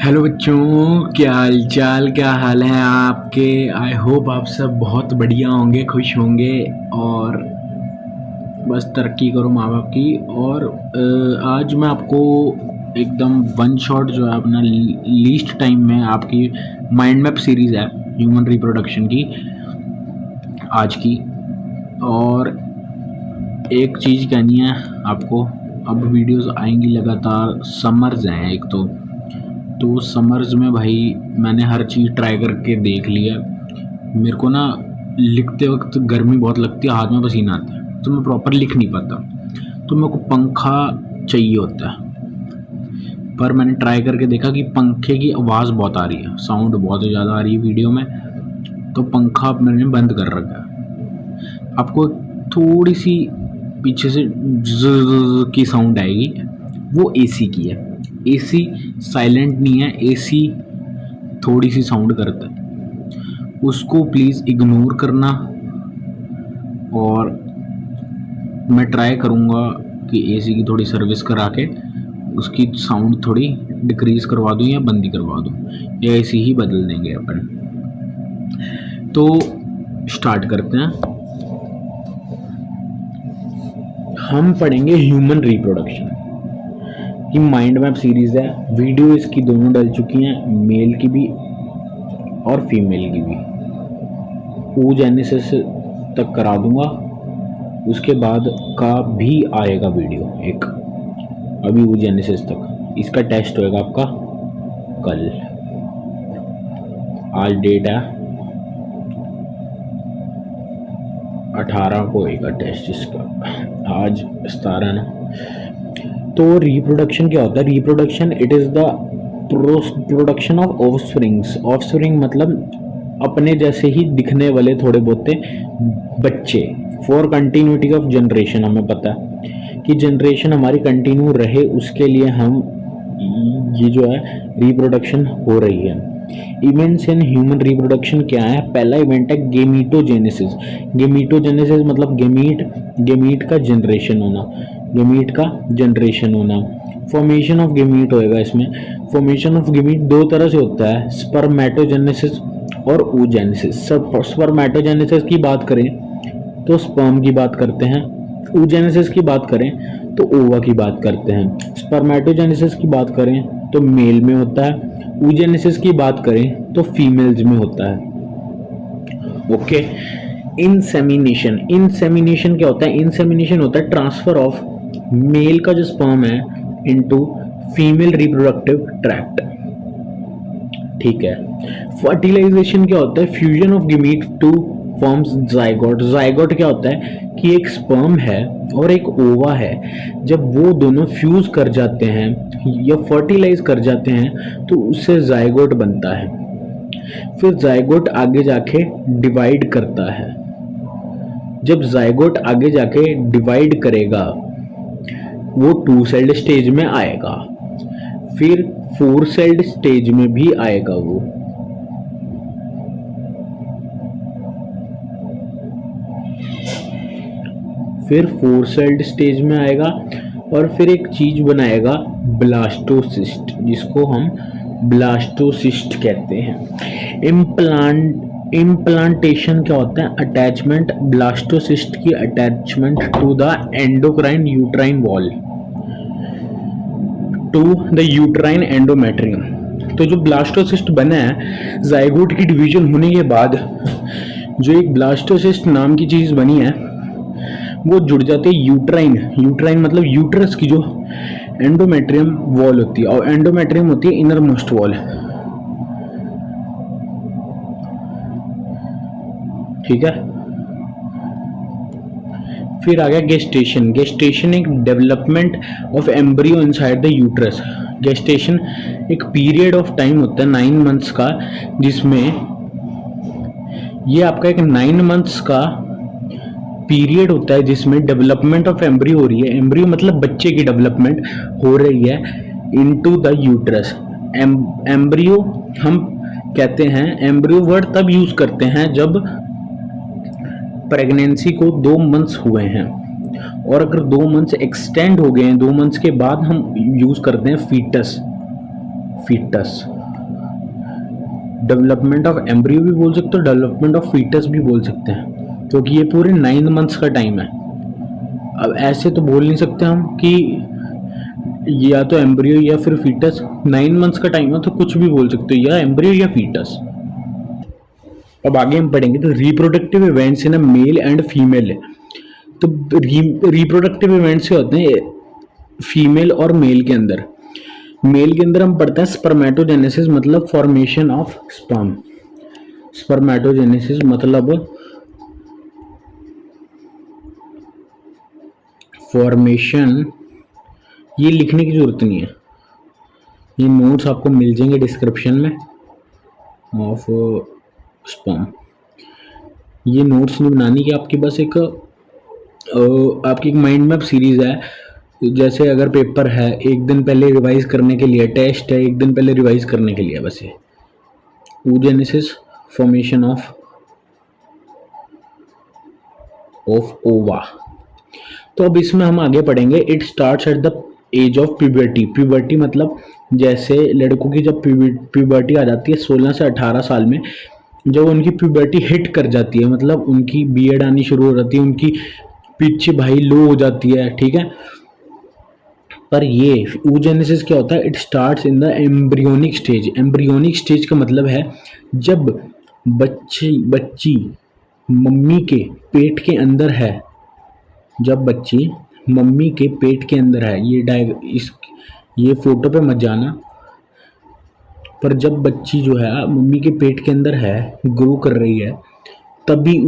Hello बच्चों, क्या हाल चाल, क्या हाल है आपके। आई होप आप सब बहुत बढ़िया होंगे, खुश होंगे और बस तरक्की करो माँ बाप की। और आज मैं आपको एकदम वन शॉट जो है अपना लीस्ट टाइम में आपकी माइंड मैप सीरीज़ है ह्यूमन रिप्रोडक्शन की आज की। और एक चीज़ कहनी है आपको, अब वीडियोस आएंगी लगातार। समर्स हैं एक तो समर्स में भाई मैंने हर चीज़ ट्राई करके देख लिया। मेरे को ना लिखते वक्त गर्मी बहुत लगती है, हाथ में पसीना आता है, तो मैं प्रॉपर लिख नहीं पाता। तो मेरे को पंखा चाहिए होता है। पर मैंने ट्राई करके देखा कि पंखे की आवाज़ बहुत आ रही है, साउंड बहुत ज़्यादा आ रही है वीडियो में। तो पंखा मैंने बंद कर रखा है। आपको थोड़ी सी पीछे से ज़ की साउंड आएगी, वो एसी की है। एसी साइलेंट नहीं है, एसी थोड़ी सी साउंड करता है, उसको प्लीज़ इग्नोर करना। और मैं ट्राई करूँगा कि एसी की थोड़ी सर्विस करा के उसकी साउंड थोड़ी डिक्रीज़ करवा दूँ या बंदी करवा दूँ, या एसी ही बदल देंगे अपन। तो स्टार्ट करते हैं। हम पढ़ेंगे ह्यूमन रिप्रोडक्शन की माइंड मैप सीरीज़ है। वीडियो इसकी दोनों डल चुकी हैं, मेल की भी और फीमेल की भी। oogenesis तक करा दूंगा, उसके बाद का भी आएगा वीडियो एक। अभी oogenesis तक इसका टेस्ट होएगा आपका कल। आज डेट है 18 को होएगा टेस्ट इसका, आज 17 ना। तो रिप्रोडक्शन क्या होता है? Reproduction it is the production of offsprings. Offspring मतलब अपने जैसे ही दिखने वाले थोड़े बहुते बच्चे, फॉर कंटिन्यूटी ऑफ जनरेशन। हमें पता है कि जनरेशन हमारी कंटिन्यू रहे, उसके लिए हम ये जो है रिप्रोडक्शन हो रही है। इवेंट्स इन ह्यूमन रिप्रोडक्शन क्या है? पहला इवेंट है गेमीटोजेनेसिस। गेमीटोजेनेसिस मतलब गेमीट का जनरेशन होना, गेमीट का जनरेशन होना। फॉर्मेशन ऑफ गेमीट होएगा इसमें। फॉर्मेशन ऑफ गेमीट दो तरह से होता है, स्पर्मेटोजेनेसिस और oogenesis। स्पर्मेटोजेनेसिस की बात करें तो स्पर्म की बात करते हैं, oogenesis की बात करें तो ओवा की बात करते हैं। स्पर्मेटोजेनेसिस की बात करें तो मेल में होता है, oogenesis की बात करें तो फीमेल्स में होता है। ओके। इंसेमिनेशन, इंसेमिनेशन क्या होता है? इंसेमिनेशन होता है ट्रांसफर ऑफ मेल का जो स्पर्म है इनटू फीमेल रिप्रोडक्टिव ट्रैक्ट। ठीक है। फर्टिलाइजेशन क्या होता है? Fusion of gamete two forms zygote. Zygote क्या होता है कि एक स्पर्म है और एक ओवा है, जब वो दोनों फ्यूज कर जाते हैं या फर्टिलाइज कर जाते हैं तो उससे जाइगोट बनता है। फिर जाइगोट आगे जाके डिवाइड करता है। जब जाइगोट आगे जाके डिवाइड करेगा वो 2 सेल्ड स्टेज में आएगा, फिर 4 सेल्ड स्टेज में भी आएगा वो। फिर 4 सेल्ड स्टेज में आएगा और फिर एक चीज बनाएगा ब्लास्टोसिस्ट, जिसको हम ब्लास्टोसिस्ट कहते हैं। इम्प्लांटेशन क्या होता है? अटैचमेंट, ब्लास्टोसिस्ट की attachment to the endocrine uterine wall, to the uterine endometrium. तो जो ब्लास्टोसिस्ट बना है जाइगोट की डिवीजन होने के बाद, जो एक ब्लास्टोसिस्ट नाम की चीज बनी है वो जुड़ जाते हैं यूट्राइन। यूट्राइन मतलब यूट्रस की जो एंडोमेट्रियम वॉल होती है, और एंडोमेट्रियम होती है इनर मोस्ट वॉल। ठीक है। फिर आ गया गेस्टेशन। गेस्टेशन एक development of embryo inside the uterus. Gestation एक पीरियड ऑफ टाइम होता है 9 मंथ्स का, जिसमें ये आपका एक 9 मंथ्स का पीरियड होता है जिसमें डेवलपमेंट ऑफ एम्ब्रियो हो रही है। एम्ब्रियो मतलब बच्चे की डेवलपमेंट हो रही है इनटू द यूट्रस। एम्ब्रियो हम कहते हैं, एम्ब्रियो वर्ड तब यूज करते हैं जब प्रेगनेंसी को 2 मंथ्स हुए हैं, और अगर 2 मंथ्स एक्सटेंड हो गए हैं, 2 मंथ्स के बाद हम यूज करते हैं foetus. Foetus. Development of embryo भी बोल सकते हो, डेवलपमेंट ऑफ फीटस भी बोल सकते हैं, क्योंकि ये पूरे 9 मंथ्स का टाइम है। अब ऐसे तो बोल नहीं सकते हम कि या तो एम्ब्रियो या फिर फीटस। 9 मंथ्स का टाइम है तो कुछ भी बोल सकते हो, या एम्ब्रियो या फीटस। अब आगे हम पढ़ेंगे तो reproductive events in a male and female है। तो रिप्रोडक्टिव इवेंट्स क्या होते हैं फीमेल और मेल के अंदर? मेल के अंदर हम पढ़ते हैं स्पर्मेटोजेनेसिस मतलब फॉर्मेशन ऑफ स्पर्म। स्पर्मेटोजेनेसिस मतलब फॉर्मेशन, ये लिखने की जरूरत नहीं है, ये नोट्स आपको मिल जाएंगे डिस्क्रिप्शन में ऑफ स्पर्म। ये नोट्स नहीं बनानी कि आपके पास एक आपकी एक माइंड मैप सीरीज है। जैसे अगर पेपर है, एक दिन पहले रिवाइज करने के लिए, टेस्ट है एक दिन पहले रिवाइज करने के लिए, बस ये oogenesis फॉर्मेशन ऑफ ओवा। तो अब इसमें हम आगे पढ़ेंगे it starts at the age of puberty. Puberty मतलब जैसे लड़कों की जब प्यूबर्टी आ जाती है 16 से 18 साल में, जब उनकी प्यूबर्टी हिट कर जाती है, मतलब उनकी बियर्ड आनी शुरू हो जाती है, उनकी पिच भाई लो हो जाती है, ठीक है। पर ये oogenesis क्या होता है? It starts in the embryonic stage. Embryonic stage का मतलब है जब बच्ची मम्मी के पेट के अंदर है, जब बच्ची मम्मी के पेट के अंदर है। ये फोटो पे मत जाना, पर जब बच्ची जो है मम्मी के पेट के अंदर है, ग्रो कर रही है, तभी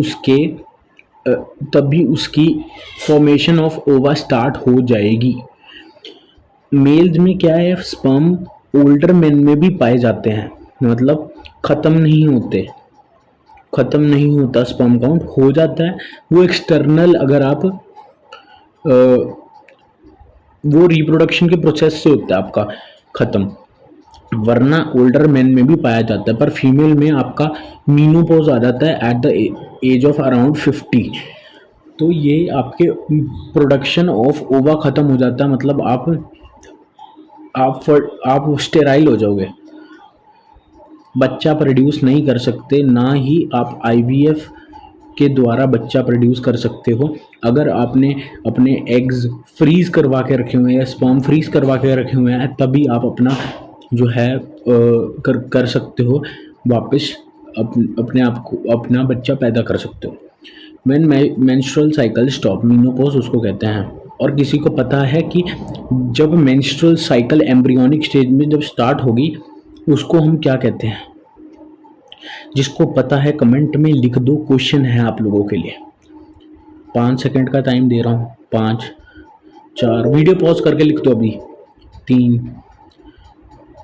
उसकी फॉर्मेशन ऑफ ओवा स्टार्ट हो जाएगी। मेल्स में क्या है, स्पर्म ओल्डर मेन में भी पाए जाते हैं, मतलब खत्म नहीं होता, स्पर्म काउंट हो जाता है। वो एक्सटर्नल, अगर आप वो रिप्रोडक्शन के प्रोसेस से होता है आपका खत्म, वरना ओल्डर मैन में भी पाया जाता है। पर फीमेल में आपका मीनोपॉज आ जाता है at the age of around 50। तो ये आपके प्रोडक्शन ऑफ ओवा खत्म हो जाता है, मतलब आप स्टेराइल हो जाओगे, बच्चा प्रोड्यूस नहीं कर सकते, ना ही आप आईवीएफ के द्वारा बच्चा प्रोड्यूस कर सकते हो। अगर आपने अपने एग्स फ्रीज करवा के रखे हुए हैं या स्पर्म फ्रीज करवा के रखे हुए हैं, तभी आप अपना जो है कर सकते हो, वापस अपने आप को अपना बच्चा पैदा कर सकते हो। When menstrual cycle stop, menopause उसको कहते हैं। और किसी को पता है कि जब मेंस्ट्रुअल साइकिल एम्ब्रियोनिक स्टेज में जब स्टार्ट होगी, उसको हम क्या कहते हैं? जिसको पता है कमेंट में लिख दो, क्वेश्चन है आप लोगों के लिए। 5 सेकंड का टाइम दे रहा हूँ, 5 4, वीडियो पॉज करके लिख दो अभी, 3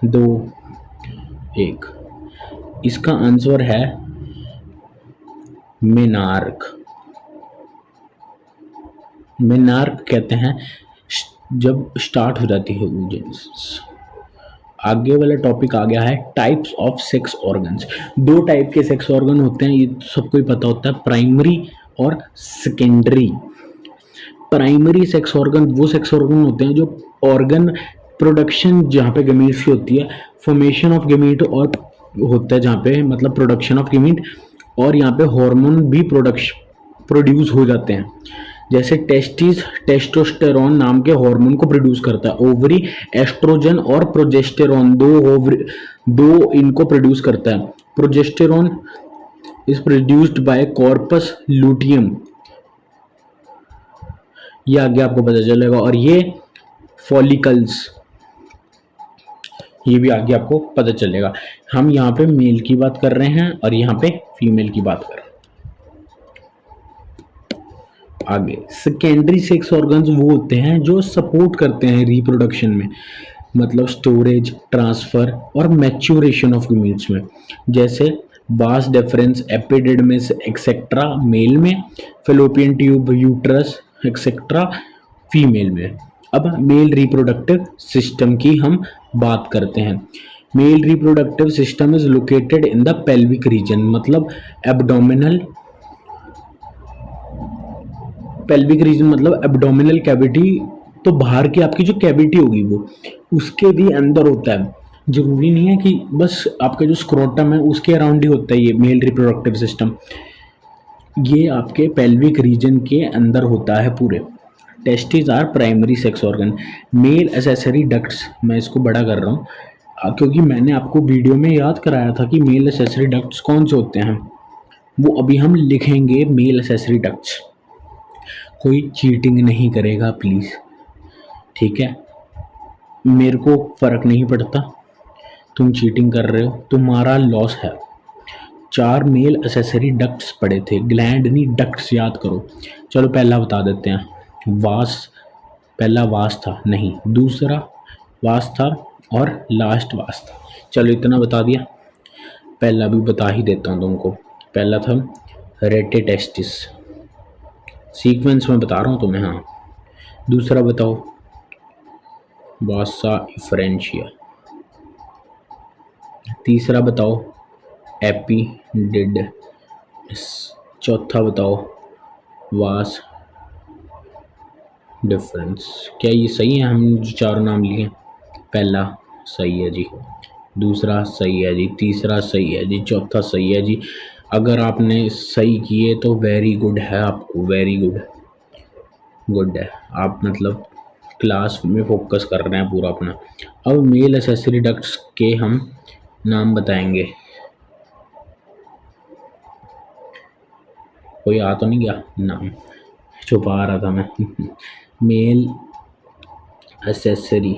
2 1। इसका आंसर है मेनार्क। मेनार्क कहते हैं जब स्टार्ट हो जाती है oogenesis। आगे वाला टॉपिक आ गया है types of sex organs. 2 type के सेक्स ऑर्गन होते हैं, ये सबको ही पता होता है, प्राइमरी और सेकेंडरी। प्राइमरी सेक्स ऑर्गन वो सेक्स ऑर्गन होते हैं जो ऑर्गन प्रोडक्शन, जहाँ पे गमीट्स की होती है, फॉर्मेशन ऑफ गमीट और होता है जहाँ पे मतलब प्रोडक्शन ऑफ गमीट, और यहाँ पे हार्मोन भी प्रोड्यूस हो जाते हैं। जैसे टेस्टोस्टेरोन नाम के हार्मोन को प्रोड्यूस करता है। ओवरी एस्ट्रोजन और प्रोजेस्टेरोन, दो इनको प्रोड्यूस करता है। Progesterone is produced by corpus luteum, ये आगे आपको पता चलेगा। और ये फॉलिकल्स, ये भी आगे आपको पता चलेगा। हम यहाँ पे मेल की बात कर रहे हैं और यहाँ पे फीमेल की बात कर रहे हैं। आगे सेकेंडरी सेक्स ऑर्गन्स वो होते हैं जो सपोर्ट करते हैं रिप्रोडक्शन में, मतलब स्टोरेज, ट्रांसफर और मैच्योरेशन ऑफ गमीट्स में। जैसे बास डेफरेंस, एपिडिडमिस एक्सेट्रा मेल में, fallopian tube, uterus etcetera female में। अब मेल रिप्रोडक्टिव सिस्टम की हम बात करते हैं। Male reproductive system is located in the pelvic region, मतलब एब्डोमिनल, पेल्विक रीजन मतलब एब्डोमिनल कैविटी, तो बाहर की आपकी जो कैविटी होगी वो उसके भी अंदर होता है। ज़रूरी नहीं है कि बस आपका जो स्क्रोटम है उसके अराउंड ही होता है ये मेल रिप्रोडक्टिव सिस्टम, ये आपके पेल्विक रीजन के अंदर होता है पूरे। Testis are primary sex organ. Male accessory ducts, मैं इसको बड़ा कर रहा हूँ क्योंकि मैंने आपको वीडियो में याद कराया था कि मेल एसेसरी डक्ट्स कौन से होते हैं, वो अभी हम लिखेंगे मेल एसेसरी डक्ट्स। कोई चीटिंग नहीं करेगा प्लीज़, ठीक है? मेरे को फ़र्क नहीं पड़ता, तुम चीटिंग कर रहे हो तुम्हारा लॉस है। 4 मेल एसेसरी डक्ट्स पड़े थे, ग्लैंड नहीं डक्ट्स, याद करो। चलो पहला बता देते हैं, वास। पहला वास था नहीं, दूसरा वास था और लास्ट वास था। चलो इतना बता दिया। पहला भी बता ही देता हूँ तुमको। पहला था रेटेटेस्टिस, सीक्वेंस में बता रहा हूँ तुम्हें, हाँ। दूसरा बताओ, वासा इफ्रेंशिया। तीसरा बताओ, एपिडिड। चौथा बताओ, वास डिफरेंस। क्या ये सही है? हम जो चारों नाम लिए, पहला सही है जी, दूसरा सही है जी, तीसरा सही है जी, चौथा सही है जी। अगर आपने सही किए तो वेरी गुड है आपको, वेरी गुड, गुड है आप, मतलब क्लास में फोकस कर रहे हैं पूरा अपना। अब मेल एसेसरी डक्ट्स के हम नाम बताएंगे। कोई आ तो नहीं गया नाम, छुपा रहा था मैं। मेल एसेसरी,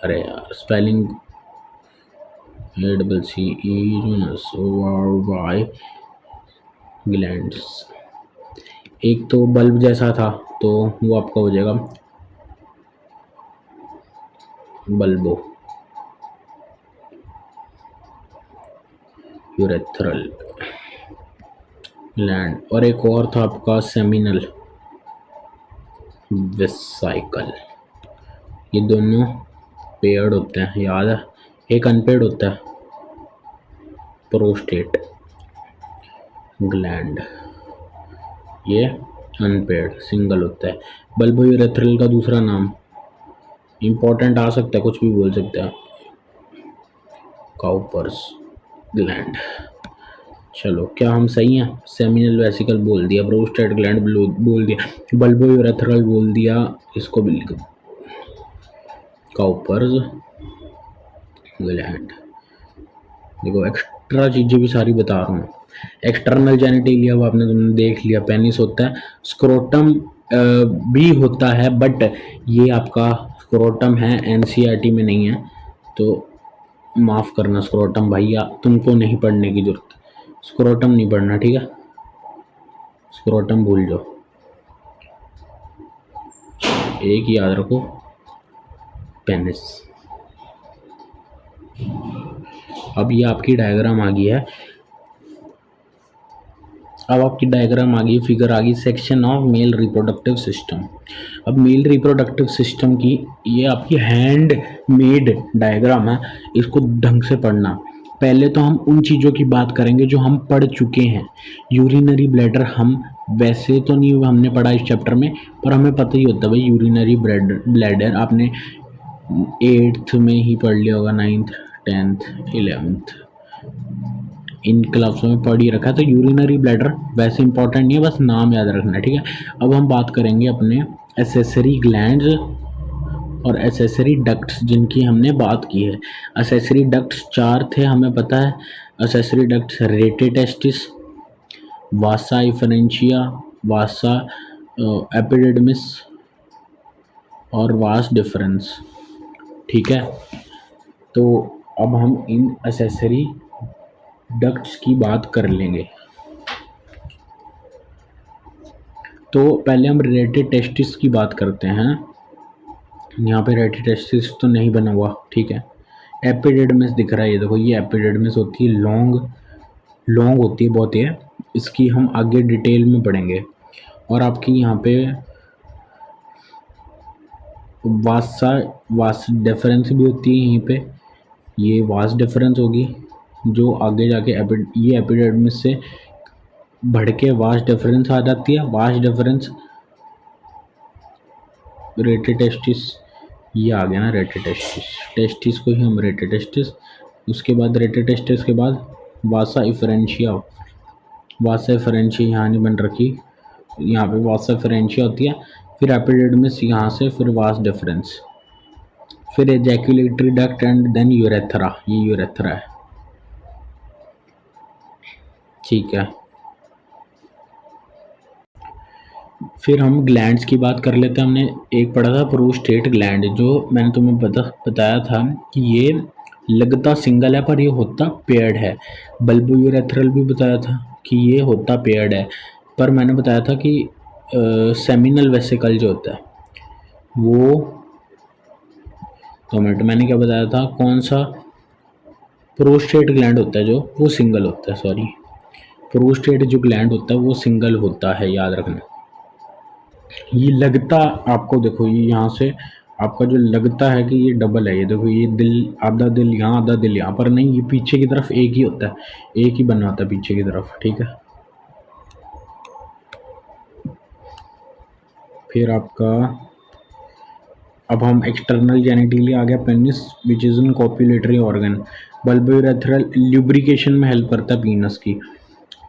अरे यार स्पेलिंग, ACCEY ग्लैंड्स। एक तो बल्ब जैसा था तो वो आपका हो जाएगा बल्बो यूरेथ्रल ग्लैंड, और एक और था आपका सेमिनल वेसाइकल। ये दोनों पेयर्ड होते हैं, याद है। एक अनपेयर्ड होता है, प्रोस्टेट ग्लैंड, ये अनपेयर्ड सिंगल होता है। बल्बो यूरेथ्रल का दूसरा नाम इंपॉर्टेंट आ सकता है, कुछ भी बोल सकते हैं, काउपर्स ग्लैंड। चलो क्या हम सही हैं? सेमिनल वेसिकल बोल दिया, प्रोस्टेट ग्लैंड बोल दिया, बल्बो यूरेथ्रल बोल दिया, इसको भी लिख, काउपर्स ग्लैंड। देखो एक्स्ट्रा चीज़ें भी सारी बता रहा हूँ। एक्सटर्नल जेनिटेलिया वो आपने तुमने देख लिया, पेनिस होता है। स्क्रोटम भी होता है, बट ये आपका स्क्रोटम है, एनसीईआरटी में नहीं है, तो माफ़ करना स्क्रोटम भैया, तुमको नहीं पढ़ने की जरूरत, स्क्रोटम नहीं पढ़ना, ठीक है? स्क्रोटम भूल जाओ, एक याद रखो, पेनिस। अब ये आपकी डायग्राम आ गई है, अब आपकी डायग्राम आ गई, फिगर आ गई, section of male reproductive system. अब मेल रिप्रोडक्टिव सिस्टम की ये आपकी हैंड मेड डायग्राम है, इसको ढंग से पढ़ना। पहले तो हम उन चीज़ों की बात करेंगे जो हम पढ़ चुके हैं। यूरिनरी ब्लैडर हम वैसे तो नहीं हमने पढ़ा इस चैप्टर में, पर हमें पता ही होता है भाई, यूरिनरी ब्लैडर आपने 8th में ही पढ़ लिया होगा, 9th 10th 11th इन क्लासों में पढ़ ही रखा है। तो यूरिनरी ब्लैडर वैसे इंपॉर्टेंट नहीं है, बस नाम याद रखना, ठीक है? अब हम बात करेंगे अपने एसेसरी ग्लैंड्स और एसेसरी डक्ट्स जिनकी हमने बात की है। एसेसरी डक्ट्स 4 थे हमें पता है। एसेसरी डक्ट्स रेटेटेस्टिस, वासा इफरेंशिया, वासा एपिडिडमिस और वास डिफरेंस, ठीक है? तो अब हम इन एसेसरी डक्ट्स की बात कर लेंगे। तो पहले हम रेटेटेस्टिस की बात करते हैं। यहाँ पे रेटेटेस्टिस तो नहीं बना हुआ, ठीक है? एपिडिडमिस दिख रहा है, ये देखो, ये एपिडिडमिस होती है, लॉन्ग लॉन्ग होती है बहुत, ये इसकी हम आगे डिटेल में पढ़ेंगे। और आपकी यहाँ पे वास डिफरेंस भी होती है यहीं पे, ये वास डिफरेंस होगी जो आगे जाके ये एपिडिडमिस से बढ़ के वास डिफरेंस आ जाती है। वास डिफरेंस रेटेड टेस्टिस, ये आ गया ना रेटेड टेस्टिस, टेस्टिस को ही हम रेटेड टेस्टिस, उसके बाद रेटेड टेस्टिस के बाद वासा इफरेंशिया, वासा इफरेंशिया यहाँ नहीं बन रखी, यहाँ पे वासा इफरेंशिया होती है, फिर एपिडिडमिस यहाँ से, फिर वास डिफरेंस, फिर ejaculatory duct and then urethra, ये यूरेथ्रा है। ठीक है, फिर हम ग्लैंड्स की बात कर लेते हैं। हमने एक पढ़ा था प्रोस्टेट ग्लैंड, जो मैंने तुम्हें बताया था कि ये लगता सिंगल है पर ये होता पेयर्ड है। बल्बोयूरेथ्रल भी बताया था कि ये होता पेयर्ड है, पर मैंने बताया था कि सेमिनल वेसिकल जो होता है वो, तो मैंने क्या बताया था, कौन सा प्रोस्टेट ग्लैंड होता है जो वो सिंगल होता है, सॉरी, प्रोस्टेट जो ग्लैंड होता है वो सिंगल होता है, याद रखना। ये लगता आपको देखो, ये यहाँ से आपका जो लगता है कि ये डबल है, ये देखो, ये दिल, आधा दिल यहाँ आधा दिल यहाँ, पर नहीं, ये पीछे की तरफ एक ही होता है, एक ही बना होता है पीछे की तरफ। ठीक है, फिर आपका, अब हम एक्सटर्नल जेनिटली आ गया penis, which is an copulatory organ. Bulbourethral lubrication में हेल्प करता है पीनस की।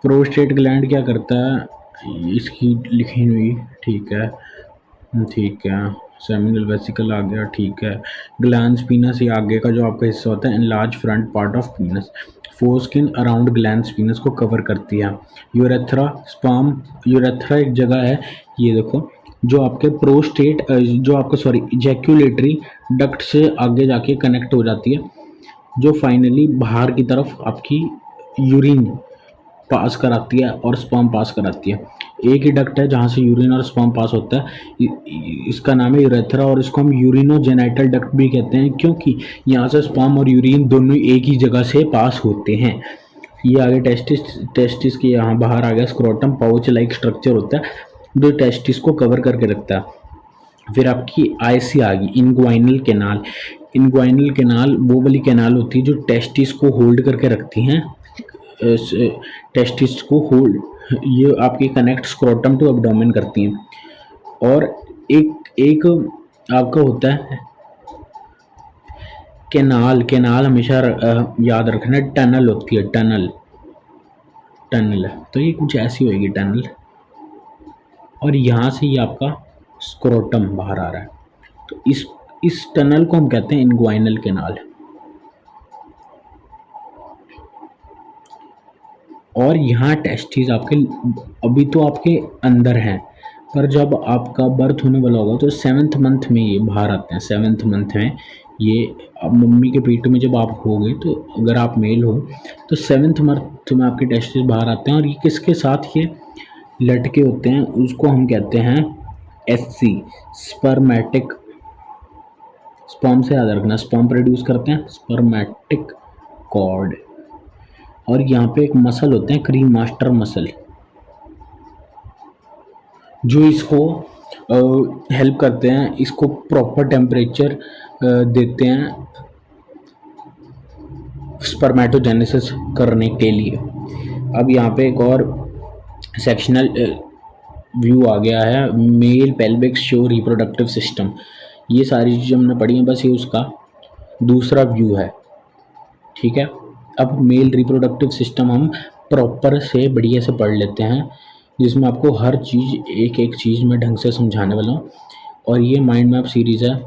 प्रोस्टेट ग्लैंड क्या करता है, इसकी लिखी हुई, ठीक है, ठीक है, सेमिनल वेसिकल आ गया, ठीक है। ग्लैंस पीनस, ये आगे का जो आपका हिस्सा होता है, in large front part of penis, foreskin around glans penis को कवर करती है। यूरेथ्रा स्पर्म, यूरेथ्रा एक जगह है, ये देखो, जो आपके प्रोस्टेट, जो आपका सॉरी इजैक्यूलेटरी डक्ट से आगे जाके कनेक्ट हो जाती है, जो फाइनली बाहर की तरफ आपकी यूरिन पास कराती है और स्पर्म पास कराती है। एक ही डक्ट है जहाँ से यूरिन और स्पर्म पास होता है, इसका नाम है यूरेथ्रा, और इसको हम यूरिनोजेनाइटल डक्ट भी कहते हैं, क्योंकि यहाँ से स्पर्म और यूरिन दोनों एक ही जगह से पास होते हैं। ये आगे टेस्टिस, टेस्टिस के यहाँ बाहर आ गया स्क्रोटम, पाउच लाइक स्ट्रक्चर होता है जो टेस्टिस को कवर करके रखता है। फिर आपकी आईसी आ गई, इनग्वाइनल कैनाल। इनग्वाइनल कैनाल वो वाली कैनाल होती है जो टेस्टिस को होल्ड करके रखती हैं, टेस्टिस को होल्ड, ये आपकी कनेक्ट स्क्रोटम टू एब्डोमेन करती हैं। और एक एक आपका होता है कैनाल, कैनाल हमेशा याद रखना, टनल होती है, टनल, टनल, तो ये कुछ ऐसी होगी टनल, और यहाँ से ये आपका स्क्रोटम बाहर आ रहा है, तो इस टनल को हम कहते हैं इनग्वाइनल कैनाल। और यहाँ टेस्टिस आपके अभी तो आपके अंदर हैं, पर जब आपका बर्थ होने वाला होगा तो 7th मंथ में ये बाहर आते हैं। 7th मंथ में ये, अब मम्मी के पेट में जब आप होगे, तो अगर आप मेल हो तो 7th मंथ में आपके टेस्टिस बाहर आते हैं, और ये किसके साथ ये लटके होते हैं, उसको हम कहते हैं SC, स्पर्मेटिक, स्पर्म से याद रखना, स्पर्म प्रोड्यूस करते हैं स्पर्मेटिक कॉर्ड। और यहाँ पे एक मसल होते हैं क्रीम मास्टर मसल, जो इसको हेल्प करते हैं, इसको प्रॉपर टेम्परेचर देते हैं स्पर्मेटोजेनेसिस करने के लिए। अब यहाँ पे एक और सेक्शनल व्यू आ गया है, male pelvic show reproductive system. ये सारी चीज़ें हमने पढ़ी हैं, बस ये उसका दूसरा व्यू है। ठीक है, अब मेल रिप्रोडक्टिव सिस्टम हम प्रॉपर से बढ़िया से पढ़ लेते हैं, जिसमें आपको हर चीज़ एक एक चीज़ में ढंग से समझाने वाला हूँ। और ये माइंड मैप सीरीज़ है,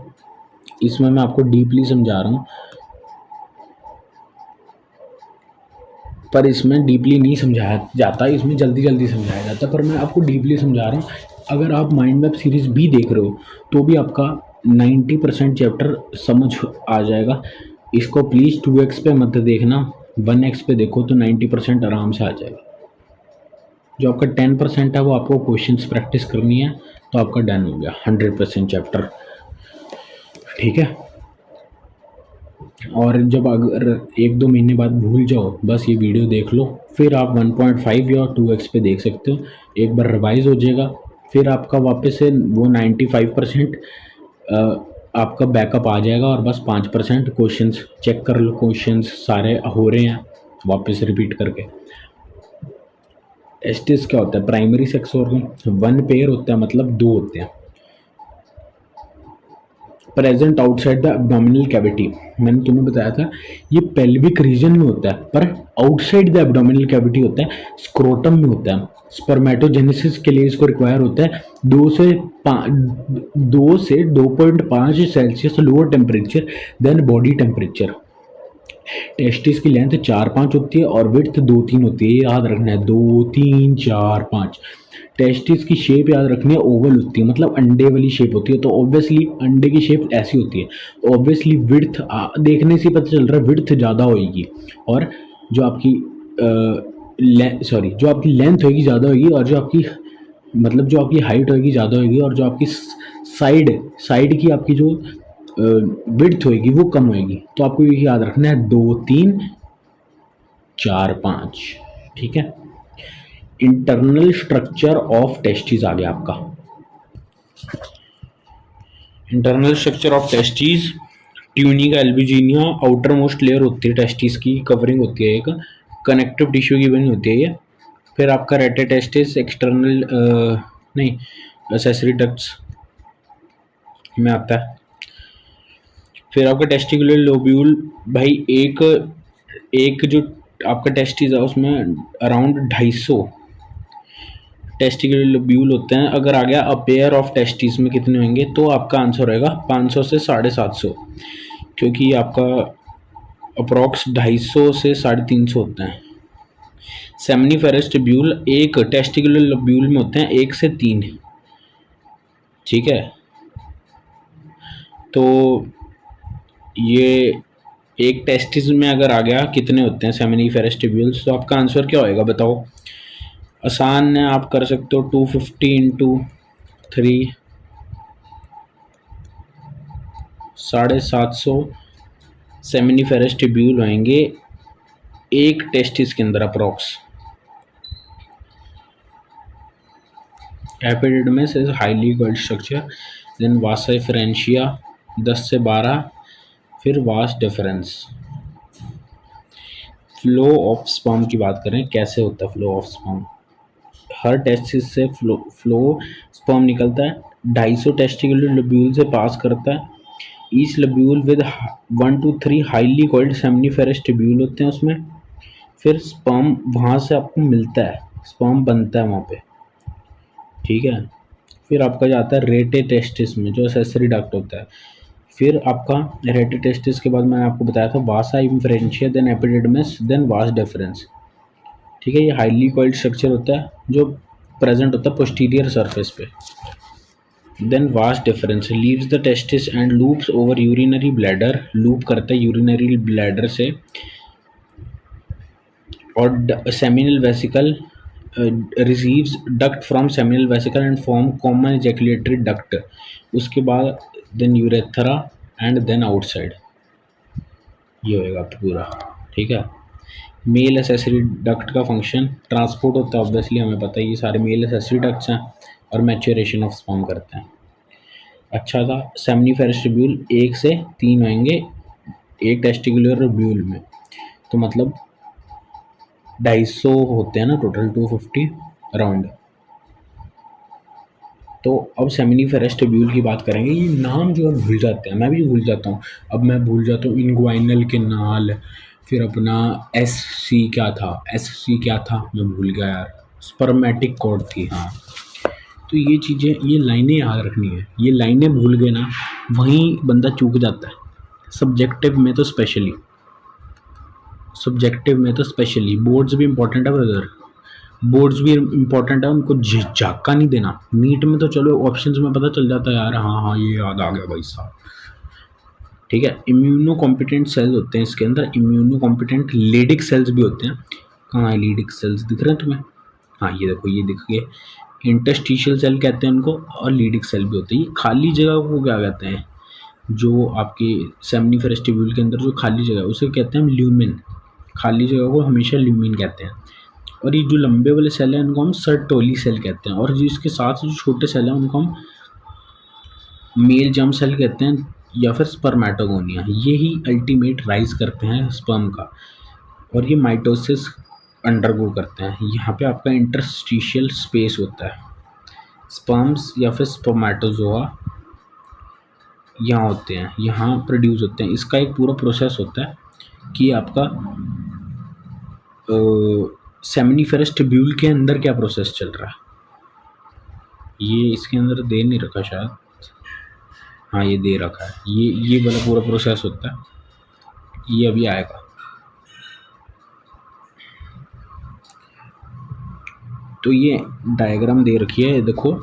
इसमें मैं आपको डीपली समझा रहा हूँ, पर इसमें डीपली नहीं समझाया जाता, इसमें जल्दी जल्दी समझाया जाता है, पर मैं आपको डीपली समझा रहा हूँ। अगर आप माइंड मैप सीरीज़ भी देख रहे हो तो भी आपका 90% चैप्टर समझ आ जाएगा। इसको प्लीज़ 2x पे मत देखना, 1x पे देखो तो 90% आराम से आ जाएगा। जो आपका 10% है वो आपको क्वेश्चंस प्रैक्टिस करनी है, तो आपका डन हो गया 100% चैप्टर। ठीक है, और जब अगर 1-2 महीने बाद भूल जाओ, बस ये वीडियो देख लो, फिर आप 1.5 या 2x पे देख सकते हो, एक बार रिवाइज हो जाएगा, फिर आपका वापस से वो 95% आपका बैकअप आ जाएगा, और बस 5% क्वेश्चंस चेक कर लो, क्वेश्चंस सारे हो रहे हैं वापस रिपीट करके। टेस्टिस क्या होता है, प्राइमरी सेक्स ऑर्गन, 1 पेयर होता है, मतलब 2 होते हैं। Present outside the abdominal cavity. मैंने तुम्हें बताया था ये पेल्विक रीजन में होता है, पर आउटसाइड द एब्डोमिनल कैविटी होता है, स्क्रोटम में होता है। स्पर्मेटोजेनेसिस के लिए इसको रिक्वायर होता है 2 से 2.5 Celsius lower temperature than body temperature. Testis की लेंथ 4-5 होती है और विड्थ 2-3 होती है, ये याद रखना है, 2, 3, 4, 5। टेस्टिस की शेप याद रखनी है, ओवल होती है, मतलब अंडे वाली शेप होती है, तो ऑब्वियसली अंडे की शेप ऐसी होती है। ऑब्वियसली विड्थ देखने से पता चल रहा है विड्थ ज़्यादा होगी, और जो आपकी जो आपकी लेंथ होगी ज़्यादा होगी, और जो आपकी हाइट होगी ज़्यादा होगी, और जो आपकी साइड साइड की आपकी जो विड्थ होगी वो कम होगी। तो आपको ये याद रखना है 2, 3, 4, 5। ठीक है। इंटरनल स्ट्रक्चर ऑफ टेस्टिस आ गया आपका। Internal structure of testis, tunica albuginea outer most layer होती है, टेस्टिस की कवरिंग होती है, एक कनेक्टिव टिश्यू की बनी होती है ये। फिर आपका रेटेटेस्टिस एक्सटर्नल नहीं एसेसरी डक्ट्स में आता है। फिर आपका टेस्टिकुलर लोब्यूल, भाई एक एक जो आपका टेस्टिस है उसमें अराउंड 250 टेस्टिकुलर लोब्यूल होते हैं। अगर आ गया अ पेयर ऑफ टेस्टिस में कितने होंगे, तो आपका आंसर होएगा 500 से 750, क्योंकि आपका अप्रॉक्स 250 से 350 होते हैं। सेमनीफेरस ट्यूब्यूल एक टेस्टिकुलर लोब्यूल में होते हैं 1 से 3। ठीक है, तो ये एक टेस्टिस में अगर आ गया कितने होते हैं सेमनीफेरस ट्यूब्यूल्स, तो आपका आंसर क्या होएगा बताओ। आसान है, आप कर सकते हो 250 इंटू 3, 750 सेमनीफेरस ट्यूब्यूल होंगे एक टेस्टिस के अंदर approx. Epididymis is highly curled structure, then vasa efferentia 10 से 12, फिर vas difference. Flow of sperm की बात करें, कैसे होता है flow of sperm. Her testis से फ्लो स्पर्म निकलता है, 250 टेस्टिकुलर लोब्यूल से पास करता है। Each lobule with 1 to 3 highly coiled seminiferous tubule होते हैं उसमें। फिर स्पर्म वहाँ से आपको मिलता है, स्पर्म बनता है वहाँ पे। ठीक है, फिर आपका जाता है रेटेटेस्टिस में, जो एसेसरी डक्ट होता है। फिर आपका रेटेटेस्टिस के बाद मैंने आपको बताया था vasa efferentia, then epididymis, then vas deferens. ठीक है, ये हाईली कॉइल्ड स्ट्रक्चर होता है जो प्रेजेंट होता है पोस्टीरियर सरफेस पे। Then vas deferens leaves the testis and loops over urinary bladder, loop करता है यूरिनरी ब्लैडर से। और seminal vesicle receives duct from seminal vesicle and form common ejaculatory duct. उसके बाद then urethra and then outside, ये होएगा पूरा। ठीक है, मेल एसेसरी डक्ट का फंक्शन ट्रांसपोर्ट होता है, ऑब्वियसली हमें पता है, ये सारे मेल एसेसरी डक्ट्स हैं और मैच्योरेशन ऑफ स्पर्म करते हैं। अच्छा था, सेमनीफेरस ट्यूब्यूल 1 से 3 होंगे एक टेस्टिकुलर ट्यूब्यूल में, तो मतलब 250 होते हैं ना टोटल, 250 अराउंड। तो अब सेमनीफेरस ट्यूब्यूल की बात करेंगे। ये नाम जो है भूल जाते हैं, मैं भी भूल जाता हूँ। अब मैं भूल जाता हूँ इनग्वाइनल केनाल, फिर अपना SC क्या था, SC क्या था मैं भूल गया यार, स्पर्मेटिक कॉर्ड थी, हाँ। तो ये चीज़ें, ये लाइनें याद रखनी है, ये लाइनें भूल गए ना वहीं बंदा चूक जाता है। सब्जेक्टिव में तो स्पेशली, बोर्ड्स भी इंपॉर्टेंट है ब्रदर, बोर्ड्स भी इम्पोर्टेंट है, उनको झाका नहीं देना। नीट में तो चलो ऑप्शंस में पता चल जाता है यार, हाँ हाँ ये याद आ गया भाई साहब। ठीक है, इम्यूनो कॉम्पिटेंट सेल्स होते हैं इसके अंदर, इम्यूनो कॉम्पिटेंट लीडिक सेल्स भी होते हैं। कहाँ है लीडिक सेल्स, दिख रहे हैं तुम्हें? हाँ ये देखो, ये दिख गए। इंटरस्टिशियल सेल कहते हैं उनको, और लीडिक सेल भी होते हैं। ये खाली जगह को क्या कहते हैं, जो आपकी सेमनीफेरस ट्यूब्यूल के अंदर जो खाली जगह उसे कहते हैं हम ल्यूमेन। खाली जगह को हमेशा ल्यूमेन कहते हैं। और ये जो लंबे वाले सेल हैं उनको हम सर्टोली सेल कहते हैं, और जिसके साथ जो छोटे सेल हैं उनको हम मेल जर्म सेल कहते हैं, या फिर स्पर्मेटोगोनिया। ये ही अल्टीमेट राइज करते हैं स्पर्म का, और ये माइटोसिस अंडरगो करते हैं। यहाँ पे आपका इंटरस्टिशियल स्पेस होता है। स्पर्म्स या फिर स्पर्मेटोजोआ यहाँ होते हैं, यहाँ प्रोड्यूस होते हैं। इसका एक पूरा प्रोसेस होता है कि आपका सेमिनिफेरस ट्यूब्यूल के अंदर क्या प्रोसेस चल रहा है। ये इसके अंदर दे नहीं रखा शायद, हाँ ये दे रखा है। ये वाला पूरा प्रोसेस होता है, ये अभी आएगा। तो ये डायग्राम दे रखी है, देखो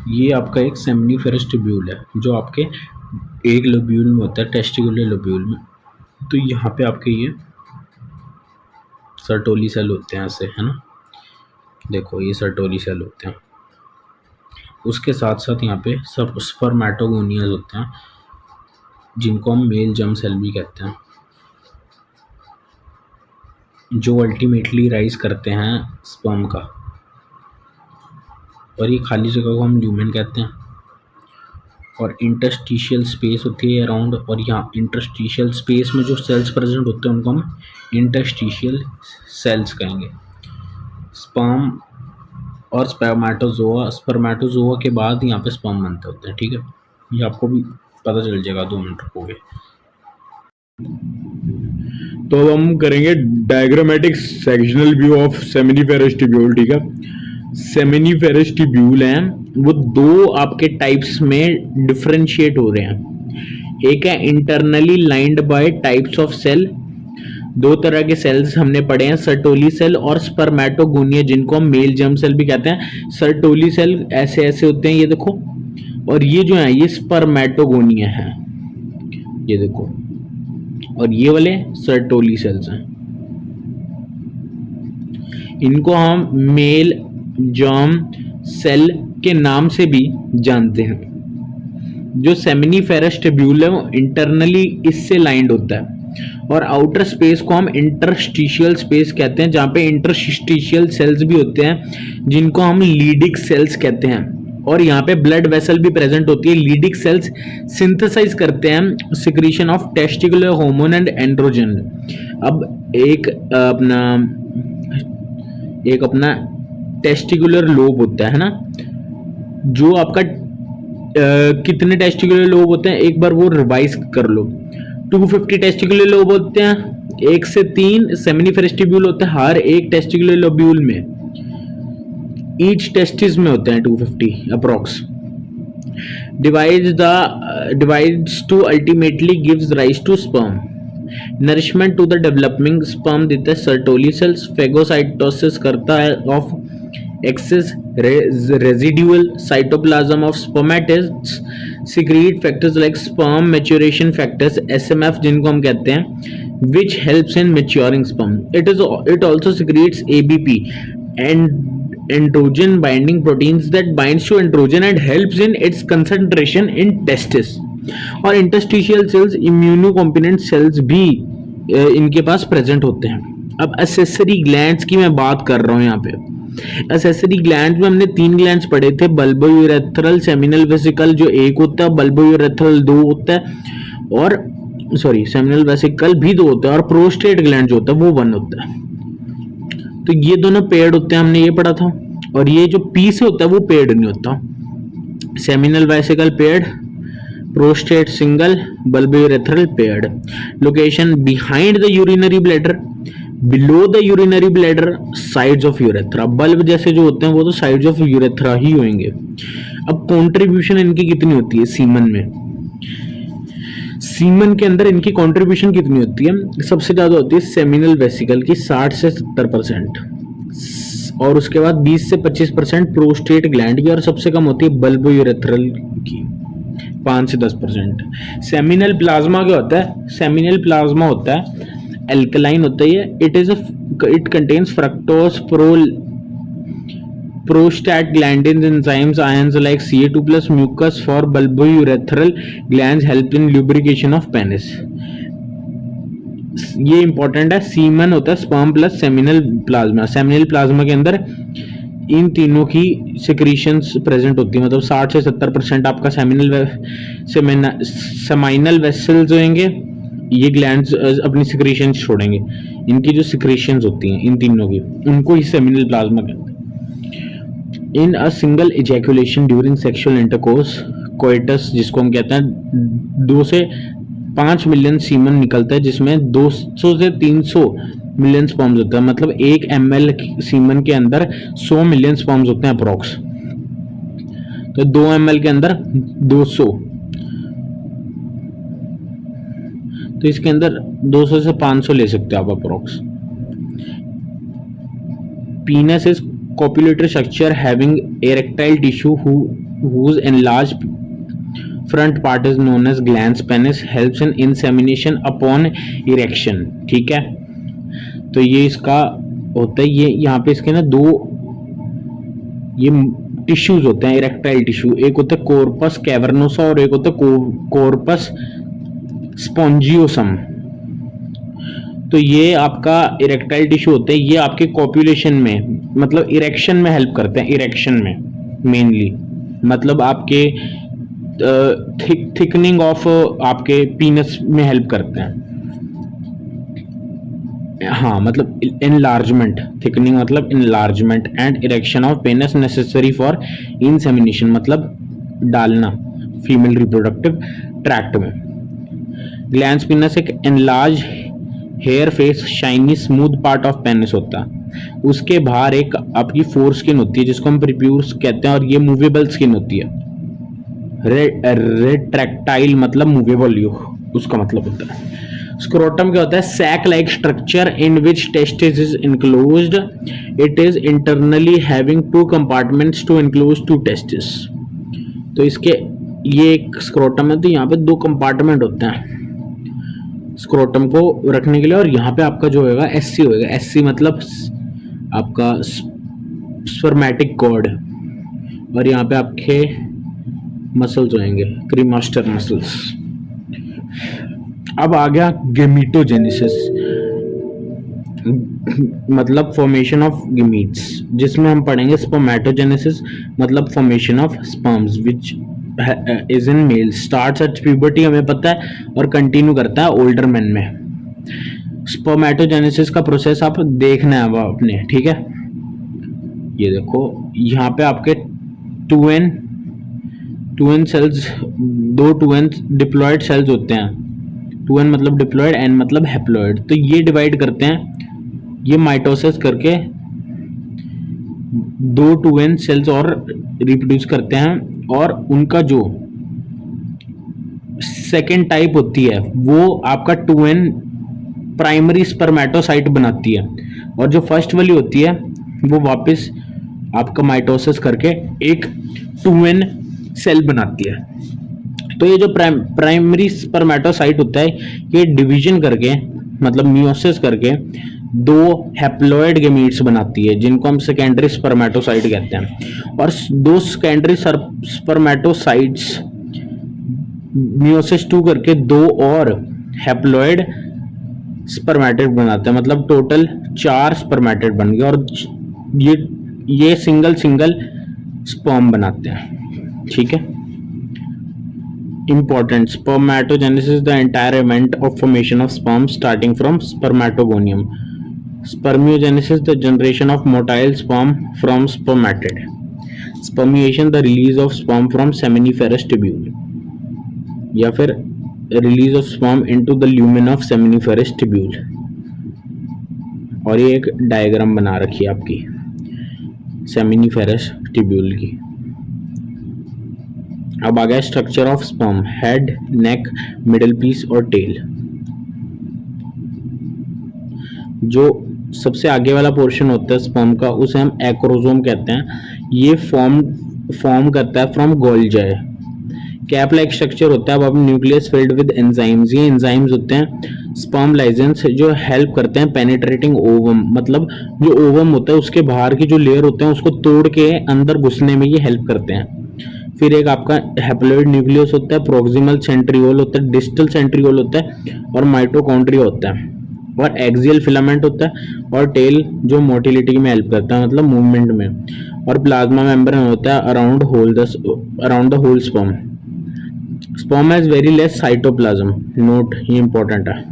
ये आपका एक सेमिनिफेरस ट्यूब्यूल है जो आपके एक लोब्यूल में होता है, टेस्टिकुलर लोब्यूल में। तो यहाँ पे आपके ये सर्टोली सेल होते हैं ऐसे, है ना, देखो ये सर्टोली सेल होते हैं। उसके साथ साथ यहाँ पे सब स्पर्मेटोगोनियाज होते हैं जिनको हम मेल जर्म सेल भी कहते हैं, जो अल्टीमेटली राइज करते हैं स्पर्म का। और ये खाली जगह को हम ल्यूमेन कहते हैं। और इंटरस्टिशियल स्पेस होती है अराउंड, और यहाँ इंटरस्टिशियल स्पेस में जो सेल्स प्रेजेंट होते हैं उनको हम इंटरस्टिशियल सेल्स कहेंगे। स्पर्म और स्पर्मेटोजोआ के बाद यहाँ पे स्पर्म बनते होते हैं, ठीक है। ये आपको भी पता चल जाएगा, 2 मिनट रुकोगे। तो अब हम करेंगे diagrammatic sectional view of seminiferous tubule, ठीक है। सेमिनिफेरस ट्यूब्यूल हैं वो 2 आपके टाइप्स में डिफरेंशिएट हो रहे हैं। एक है internally lined by types of cell, 2 तरह के सेल्स हमने पढ़े हैं, सर्टोली सेल और स्पर्मेटोगोनिया, जिनको हम मेल जर्म सेल भी कहते हैं। सर्टोली सेल ऐसे ऐसे होते हैं, ये देखो, और ये जो है ये स्पर्मेटोगोनिया है, ये देखो, और ये वाले सर्टोली सेल्स हैं। इनको हम मेल जर्म सेल के नाम से भी जानते हैं। जो सेमिनिफेरस ट्यूब्यूल है वो इंटरनली इससे लाइंड होता है, और आउटर स्पेस को हम इंटरस्टिशियल स्पेस कहते हैं, जहाँ पे इंटरस्टिशियल सेल्स भी होते हैं जिनको हम लीडिक सेल्स कहते हैं। और यहाँ पे ब्लड वेसल भी प्रेजेंट होती है। लीडिक सेल्स सिंथेसाइज करते हैं secretion of testicular hormone and androgen. अब एक अपना टेस्टिकुलर लोब होता है ना, जो आपका कितने टेस्टिकुलर लोब होते हैं एक बार वो रिवाइज कर लो। 250 टेस्टिकुलर लोब होते हैं, 1 से 3 सेमिनिफेरस ट्यूब्यूल होते हैं हर एक टेस्टिकुलर लोब्यूल में। ईच टेस्टिस में होते हैं 250 approx. divides to ultimately gives rise to sperm. Nourishment to the developing sperm देता है सर्टोली सेल्स। फेगोसाइटोसिस करता है of excess residual cytoplasm of spermatids. Secrete factors like sperm maturation factors SMF, जिनको हम कहते हैं, which helps in maturing sperm. It also secretes ABP and androgen binding proteins that binds to androgen and helps in its concentration in testis. और interstitial cells इम्यूनोकॉम्पिनेंट sales भी इनके पास present होते हैं। अब एसेसरी ग्लैंड्स की मैं बात कर रहा हूँ यहाँ पे। एसेसरी ग्लैंड्स में हमने 3 ग्लैंड्स पढ़े थे, बल्बोयूरेथ्रल, सेमिनल वेसिकल जो 1 होता है, बल्बोयूरेथ्रल 2 होता है, और सेमिनल वेसिकल भी 2 होता है, और प्रोस्टेट ग्लैंड जो होता है वो 1 होता है। तो ये दोनों पेड होते हैं, हमने ये पढ़ा था। और ये जो पी से होता है वो पेड नहीं होता। Seminal vesicle paid, prostate single, bulbourethral paid. Location behind the urinary bladder, below the urinary bladder, sides of urethra. Bulb जैसे जो होते हैं वो तो साइड्स ऑफ यूरेथ्रा ही होंगे। अब कंट्रीब्यूशन इनकी कितनी होती है सीमन में? सीमन के अंदर इनकी कंट्रीब्यूशन कितनी होती है? सबसे ज्यादा होती है सेमिनल वेसिकल की 60 से 70%, और उसके बाद 20 से 25% प्रोस्टेट ग्लैंड की, और सबसे कम होती है बल्बोयूरेथ्रल की 5 से 10%। सेमिनल प्लाज्मा क्या होता है? सेमिनल प्लाज्मा होता है एल्कलाइन होता है। It contains fructose, prostaglandins enzymes, ions like Ca2+, mucus for bulbourethral glands help in lubrication of penis. ये इंपॉर्टेंट है। सीमन होता है sperm plus seminal plasma. Seminal plasma के अंदर इन तीनों की सिक्रीशंस प्रेजेंट होती है, मतलब 60 से 70% आपका सेमाइनल वेसल्स होंगे, ये ग्लैंड्स अपनी सिक्रीशंस छोड़ेंगे। इनकी जो सिक्रीशंस होती हैं इन तीनों की, उनको ही सेमिनल प्लाज्मा कहते हैं। In a single ejaculation during sexual intercourse, coitus जिसको हम कहते हैं 2 से 5 मिलियन सीमन निकलता है, जिसमें 200 से 300 मिलियन स्पर्म्स होता है। मतलब 1 ml सीमन के अंदर 100 मिलियन स्पर्म्स होते हैं अप्रोक्स। तो 2 ml के अंदर 200, तो इसके अंदर 200 से 500 ले सकते हो आप approx. Penis is copulatory structure having erectile tissue whose enlarged front part is known as glans penis, helps in insemination upon erection। ठीक है, तो ये इसका होता है। ये यहाँ पे इसके ना 2 ये टिश्यूज होते हैं, इरेक्टाइल टिश्यू। एक होता है कॉर्पस कैवर्नोसा और एक होता है कॉर्पस स्पॉन्जियोसम। तो ये आपका इरेक्टाइल टिश्यू होते हैं, ये आपके कॉपुलेशन में मतलब इरेक्शन में हेल्प करते हैं। इरेक्शन में मेनली मतलब आपके थिकनिंग ऑफ आपके पीनस में हेल्प करते हैं। हाँ, मतलब इनलार्जमेंट, थिकनिंग मतलब enlargement and erection of penis necessary for insemination, मतलब डालना फीमेल रिप्रोडक्टिव ट्रैक्ट में। ग्लैंस पेनिस एक enlarge hair face shiny smooth part of penis होता है। उसके बाहर एक आपकी फोर स्किन होती है जिसको हम प्रीप्यूस कहते हैं, और ये मूवेबल स्किन होती है। रेट्रैक्टाइल मतलब मूवेबल, उसका मतलब होता है। स्क्रोटम क्या होता है? Sac like structure in which testis is enclosed. It is internally having 2 compartments to enclose 2 testis. तो इसके ये एक स्क्रोटम है, तो यहाँ पे 2 कंपार्टमेंट होते हैं स्क्रोटम को रखने के लिए। और यहाँ पे आपका जो होगा एससी होगा। एससी मतलब आपका स्पर्मेटिक कॉर्ड, और यहाँ पे आपके मसल्स होंगे, क्रीमास्टर मसल्स। अब आ गया गेमीटोजेनेसिस, मतलब फॉर्मेशन ऑफ गेमीट्स, जिसमें हम पढ़ेंगे स्पर्मेटोजेनेसिस मतलब formation of sperms which is in male, starts at puberty हमें पता है, और कंटिन्यू करता है ओल्डर मैन में। स्पर्मेटोजेनेसिस का प्रोसेस आप देखना है अब अपने, ठीक है। ये देखो यहाँ पे आपके 2n sales, 2 2n diploid sales होते हैं। 2n मतलब डिप्लॉयड, n मतलब हैप्लॉयड। तो ये डिवाइड करते हैं, ये माइटोसिस करके 2 2n सेल्स और रिप्रोड्यूस करते हैं, और उनका जो सेकेंड टाइप होती है वो आपका 2n प्राइमरी स्पर्मेटोसाइट बनाती है, और जो फर्स्ट वाली होती है वो वापस आपका माइटोसिस करके एक 2n सेल बनाती है। तो ये जो प्राइमरी स्पर्मेटोसाइट होता है, ये डिवीजन करके मतलब मियोसिस करके 2 हैप्लॉयड गेमीट्स बनाती है, जिनको हम सेकेंडरी स्पर्मेटोसाइट कहते हैं। और 2 सेकेंडरी स्पर्मेटोसाइट्स मियोसिस 2 करके 2 और हैप्लॉयड स्पर्मेटेड बनाते हैं, मतलब टोटल 4 स्पर्मेटेड बन गए, और ये सिंगल स्पर्म बनाते हैं, ठीक है। Important, spermatogenesis is the entire event of formation of sperm starting from spermatogonium. Spermiogenesis, the generation of motile sperm from spermatid. Spermiation, the release of sperm from seminiferous tubule, या फिर release of sperm into the lumen of seminiferous tubule। और ये एक diagram बना रखी है आपकी seminiferous tubule की। अब आ गया structure of sperm, head, neck, middle piece और टेल। जो सबसे आगे वाला पोर्शन होता है स्पर्म का, उसे हम एक्रोसोम कहते हैं। ये फॉर्म करता है from Golgi. Cap like structure होता है, अब न्यूक्लियस फिल्ड विद एंजाइम्स। ये एंजाइम्स होते हैं स्पर्म लाइजेंस, जो हेल्प करते हैं पेनिट्रेटिंग ओवम, मतलब जो ओवम होता है उसके बाहर की जो लेयर होते हैं उसको तोड़ के अंदर घुसने में ये हेल्प करते हैं। फिर एक आपका हैप्लॉइड न्यूक्लियस होता है, प्रोक्सिमल सेंट्रियोल होता है, डिस्टल सेंट्रियोल होता है, और माइटोकॉन्ड्रिया होता है, और एक्सियल फिलामेंट होता है, और टेल जो मोटिलिटी में हेल्प करता है मतलब मूवमेंट में, और प्लाज्मा मेम्ब्रेन होता है around the whole sperm. Sperm has very less cytoplasm, note ये इंपॉर्टेंट है।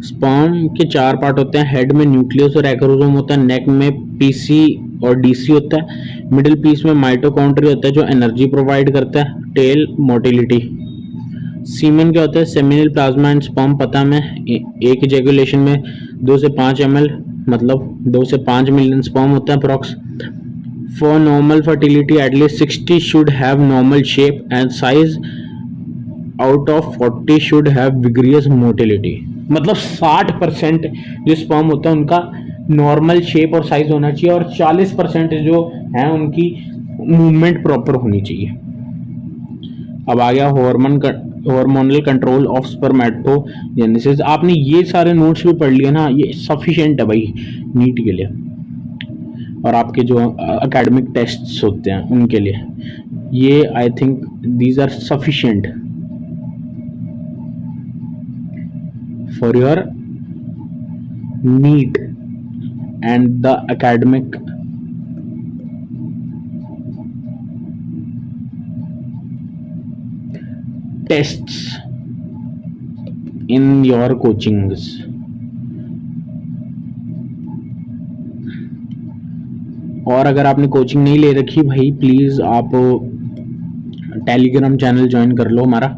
स्पर्म के 4 पार्ट होते हैं। हेड में न्यूक्लियस और एक्रोसोम होता है, नेक में पीसी और डीसी होता है, मिडिल पीस में माइटोकॉन्ड्रिया होता है जो एनर्जी प्रोवाइड करता है, टेल मोटिलिटी। सीमेन क्या होता है? सेमिनल प्लाज्मा एंड स्पर्म पता में एक इजैकुलेशन में 2 से 5 ml मतलब 2 से 5 मिलियन स्पर्म होता है approx. For normal fertility, at least 60 should have normal shape and size. Out of 40 should have vigorous motility. मतलब 60% जो स्पर्म होता है उनका नॉर्मल शेप और साइज होना चाहिए और 40% जो है उनकी मूवमेंट प्रॉपर होनी चाहिए। अब आ गया हार्मोनल कंट्रोल ऑफ स्पर्मेटोजेनेसिस। आपने ये सारे नोट्स भी पढ़ लिए ना, ये सफिशिएंट है भाई नीट के लिए और आपके जो एकेडमिक टेस्ट्स होते हैं उनके लिए। ये I think these are sufficient for your NEET and the academic tests in your coachings. और अगर आपने कोचिंग नहीं ले रखी भाई, प्लीज़ आप टेलीग्राम चैनल ज्वाइन कर लो हमारा,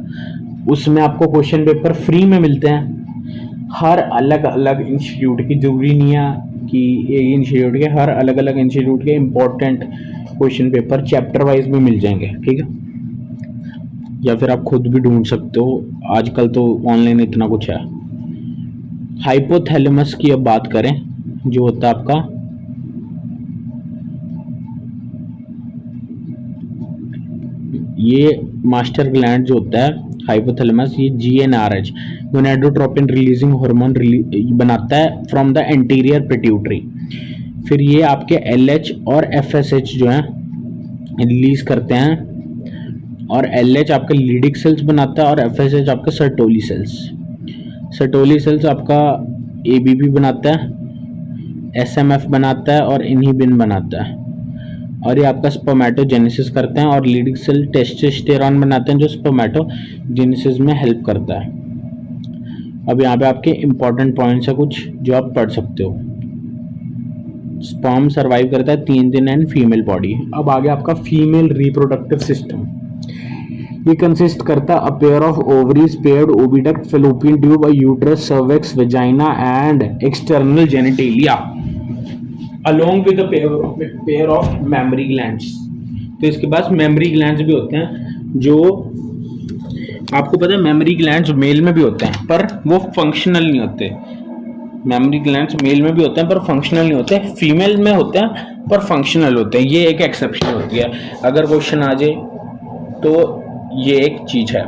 उसमें आपको क्वेश्चन पेपर फ्री में मिलते हैं। हर अलग अलग इंस्टीट्यूट की, जरूरी नहीं है कि एक इंस्टीट्यूट के, हर अलग अलग इंस्टीट्यूट के important question paper chapter wise में मिल जाएंगे, ठीक है। या फिर आप खुद भी ढूंढ सकते हो, आजकल तो ऑनलाइन इतना कुछ है। हाइपोथैलेमस की अब बात करें, जो होता है आपका ये मास्टर ग्लैंड जो होता है हाइपोथैलेमस, ये GnRH गोनाडोट्रोपिन रिलीजिंग हार्मोन बनाता है फ्रॉम द एंटीरियर पिट्यूटरी। फिर ये आपके LH और FSH जो है रिलीज करते हैं, और LH आपका लीडिक सेल्स बनाता है और FSH आपका सर्टोली सेल्स। सर्टोली सेल्स आपका ABP बनाता है, SMF बनाता है और इनहिबिन बनाता है, और ये आपका स्पर्मेटोजेनेसिस करते हैं, और लीडिंग सेल टेस्टोस्टेरॉन बनाते हैं जो स्पर्मेटोजेनेसिस में हेल्प करता है। अब यहाँ पे आपके इंपॉर्टेंट पॉइंट्स है कुछ जो आप पढ़ सकते हो। स्पर्म सर्वाइव करता है 3 दिन एंड फीमेल बॉडी। अब आगे आपका फीमेल रिप्रोडक्टिव सिस्टम, ये कंसिस्ट करता है a pair of ovaries, paired oviduct, fallopian tube, uterus, cervix, vagina and external genitalia along with a pair of mammary glands। तो इसके पास मेमरी ग्लैंड्स भी होते हैं, जो आपको पता है मेमरी ग्लैंड्स मेल में भी होते हैं पर वो फंक्शनल नहीं होते। मेमरी ग्लैंड्स मेल में भी होते हैं पर फंक्शनल नहीं होते, फीमेल में होते हैं पर फंक्शनल होते हैं। ये एक एक्सेप्शन होती है, अगर क्वेश्चन आ जाए तो ये एक चीज है।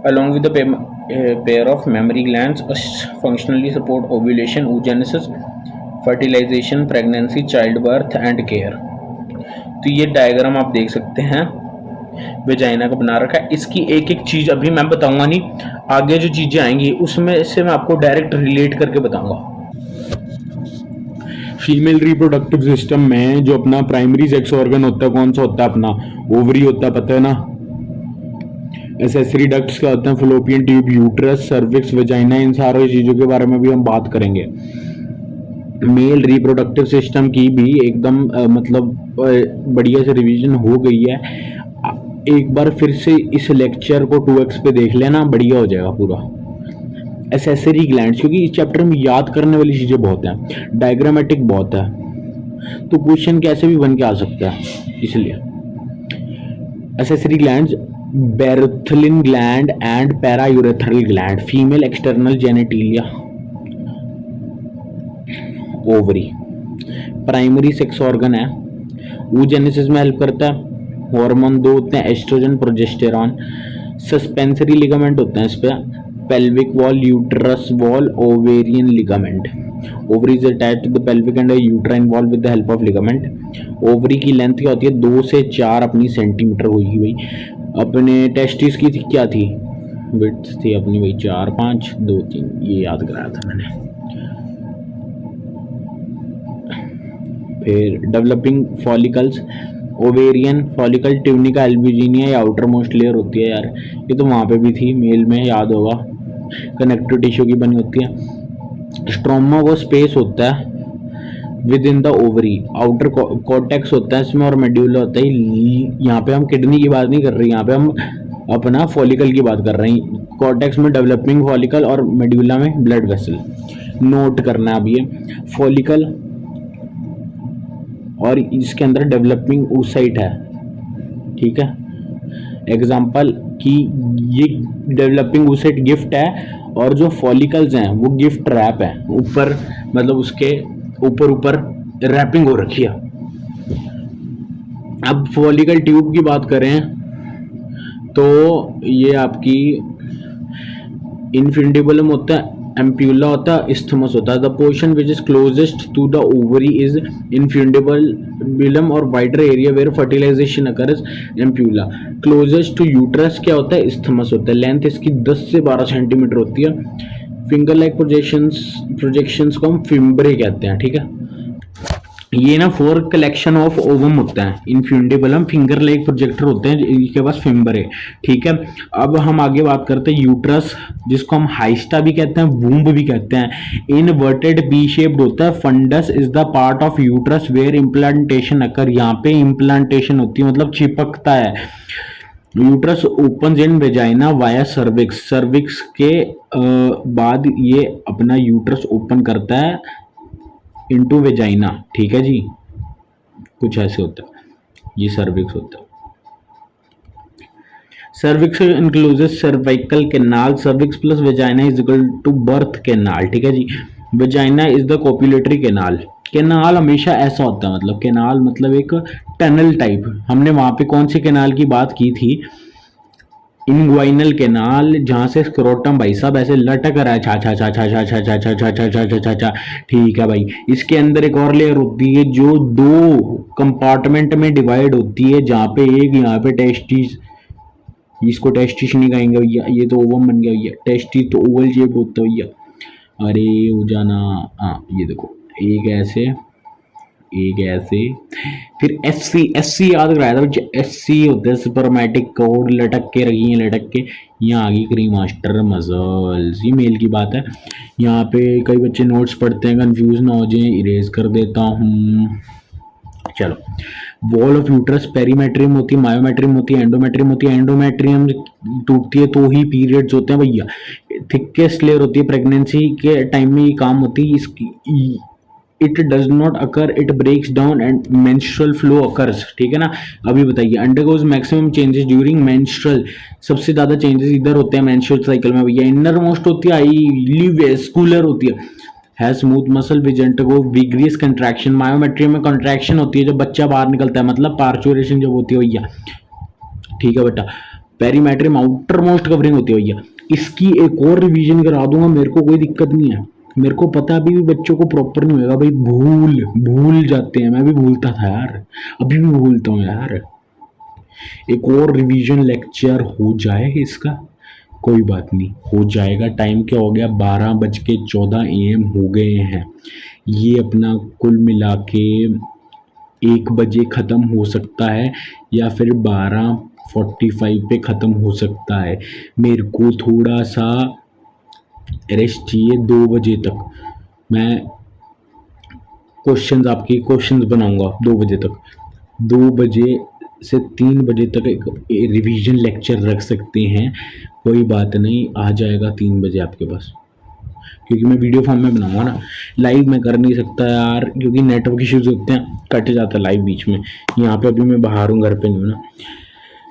along with the pair of mammary glands functionally support ovulation, oogenesis, fertilisation, pregnancy, child birth and care. तो ये डायग्राम आप देख सकते हैं, वेजाइना का बना रखा है। इसकी एक एक चीज अभी मैं बताऊंगा नहीं, आगे जो चीजें आएंगी उसमें से मैं आपको डायरेक्ट रिलेट करके बताऊंगा। फीमेल रिप्रोडक्टिव सिस्टम में जो अपना प्राइमरी सेक्स ऑर्गन होता है कौन सा होता है? अपना ओवरी होता है, पता है ना। एसेसरी डक्ट्स क्या होते हैं? Fallopian tube, uterus, cervix, vagina, इन सारी चीजों के बारे में भी हम बात करेंगे। मेल रिप्रोडक्टिव सिस्टम की भी एकदम मतलब बढ़िया से रिवीजन हो गई है। एक बार फिर से इस लेक्चर को 2x पे देख लेना, बढ़िया हो जाएगा पूरा। एसेसरी ग्लैंड्स, क्योंकि इस चैप्टर में याद करने वाली चीज़ें बहुत हैं, डायग्रामेटिक बहुत है, तो क्वेश्चन कैसे भी बन के आ सकता है। इसलिए accessory glands, Bartholin gland and paraurethral gland, female external genitalia, ovary, primary sex organ है, oogenesis में हेल्प करता है। हार्मोन 2 होते हैं, एस्ट्रोजन, प्रोजेस्टेरॉन। सस्पेंसरी लिगामेंट होते हैं इस पे, pelvic wall, uterus wall, ovarian ligament. Ovary is attached to the pelvic and uterine wall with the help of ligament. Ovary की लेंथ क्या होती है? 2 से 4 अपनी सेंटीमीटर होगी भाई। अपने टेस्टिस की थी क्या थी? विड्थ थी अपनी भाई 4, 5, 2, 3, ये याद कराया था मैंने। फिर developing follicles, ovarian follicle, tunica albuginea या आउटर मोस्ट लेयर होती है यार, ये तो वहाँ पे भी थी मेल में, याद होगा, कनेक्टिव टिश्यू की बनी होती है। स्ट्रोमा वो स्पेस होता है with in the ovary, outer cortex होता है इसमें, और मेड्यूला होता है। यहाँ पे हम किडनी की बात नहीं कर रहे, यहाँ पे हम अपना फॉलिकल की बात कर रहे हैं। कॉर्टेक्स में डेवलपिंग फॉलिकल और मेड्यूला में ब्लड वेसल। नोट करना है अब ये फॉलिकल और इसके अंदर डेवलपिंग oocyte है, ठीक है। एग्जाम्पल कि ये डेवलपिंग oocyte गिफ्ट है और जो फॉलिकल्स हैं वो गिफ्ट रैप है, ऊपर मतलब उसके ऊपर ऊपर रैपिंग हो रखी है। अब फॉलिकल ट्यूब की बात करें तो ये आपकी इनफिंडिबुलम होता है, एम्प्यूला होता है, इस्थमस होता है। The portion which is closest to the ovary is infundibulum और wider area where fertilisation occurs ampulla. Closest to uterus क्या होता है, इस्थमस होता है। लेंथ इसकी 10 से 12 सेंटीमीटर होती है। फिंगर लाइक प्रोजेक्शंस को हम फिम्बरे कहते हैं, ठीक है। ये ना 4 कलेक्शन ऑफ ओवम होता है, इनफ्यूंडिबलम, फिंगर लाइक प्रोजेक्टर होते हैं, इनके पास फिम्बर है, ठीक है। अब हम आगे बात करते हैं यूट्रस, जिसको हम हाइस्टा भी कहते हैं, वूम्ब भी कहते हैं। इनवर्टेड बी शेप्ड होता है। Fundus is the part of uterus where implantation occur, यहाँ पे इम्प्लांटेशन होती है मतलब चिपकता है। Uterus open in vagina via cervix, cervix के बाद ये अपना यूट्रस ओपन करता है इनटू वेजाइना, ठीक है जी, कुछ ऐसे होता है, ये सर्विक्स होता है। Cervix includes cervical canal, cervix plus vagina is equal to birth canal, ठीक है जी। Vagina is the copulatory canal. Canal हमेशा ऐसा होता है, मतलब कैनाल मतलब एक टनल टाइप। हमने वहां पे कौन सी कैनाल की बात की थी, इनग्वाइनल कैनाल, जहां से स्क्रोटम भाई साहब ऐसे लटक रहा है, छा छा छा छा छा छा छा छा छा छा छा छा छा छा, ठीक है भाई। इसके अंदर एक और लेयर होती है जो 2 कंपार्टमेंट में डिवाइड होती है, जहां पे एक यहाँ पे टेस्टिस, इसको टेस्टिस नहीं कहेंगे भैया, ये तो ओवम बन गया भैया, टेस्टिस तो ओवल शेप होता है भैया, अरे हो जाना। हाँ ये देखो, एक ऐसे, एक ऐसे, फिर एस सी याद कराया था, एस सी होते हैं स्पर्मेटिक कोड, लटक के रखी है, लटक के। यहाँ आ गई क्रीमास्टर मसल्स, ये मेल की बात है। यहाँ पे कई बच्चे नोट्स पढ़ते हैं, कंफ्यूज ना हो जाए, इरेज कर देता हूँ। चलो, वॉल ऑफ यूट्रस पेरीमेट्रियम होती है, मायोमेट्रियम होती है, एंडोमेट्रियम होती है। एंडोमेट्रियम टूटती है तो ही पीरियड्स होते हैं भैया। थिकेस्ट लेयर होती है, प्रेगनेंसी के टाइम में ये काम होती है इसकी। It does not occur, it breaks down and menstrual flow occurs, ठीक है ना। अभी बताइए, undergoes maximum changes during menstrual, सबसे ज्यादा चेंजेस इधर होते हैं मेंस्ट्रुअल साइकिल में भैया। इनर मोस्ट होती है हाईली वेस्कुलर होती है, है smooth muscle which undergo vigorous contraction. Myometrium में कंट्रैक्शन होती है जब बच्चा बाहर निकलता है, मतलब पार्चुरेशन जब होती है भैया, ठीक है बेटा। पेरीमेट्रियम आउटर मोस्ट कवरिंग होती है भैया। इसकी एक और रिवीजन करा दूंगा, मेरे को कोई दिक्कत नहीं है, मेरे को पता अभी भी बच्चों को प्रॉपर नहीं होगा भाई, भूल जाते हैं, मैं भी भूलता था यार, अभी भी भूलता हूँ यार। एक और रिवीजन लेक्चर हो जाए इसका, कोई बात नहीं, हो जाएगा। टाइम क्या हो गया, 12:14 AM हो गए हैं। ये अपना कुल मिला के 1 बजे ख़त्म हो सकता है या फिर 12:45 पे ख़त्म हो सकता है। मेरे को थोड़ा सा रेस्ट चाहिए, 2 बजे तक मैं आपके क्वेश्चंस बनाऊंगा 2 बजे तक। 2 बजे से 3 बजे तक एक रिवीजन लेक्चर रख सकते हैं, कोई बात नहीं, आ जाएगा 3 बजे आपके पास, क्योंकि मैं वीडियो फॉर्म में बनाऊंगा ना, लाइव मैं कर नहीं सकता यार, क्योंकि नेटवर्क इश्यूज होते हैं, कट जाता है लाइव बीच में। यहाँ पे अभी मैं बाहर हूँ, घर पे नहीं हूँ ना।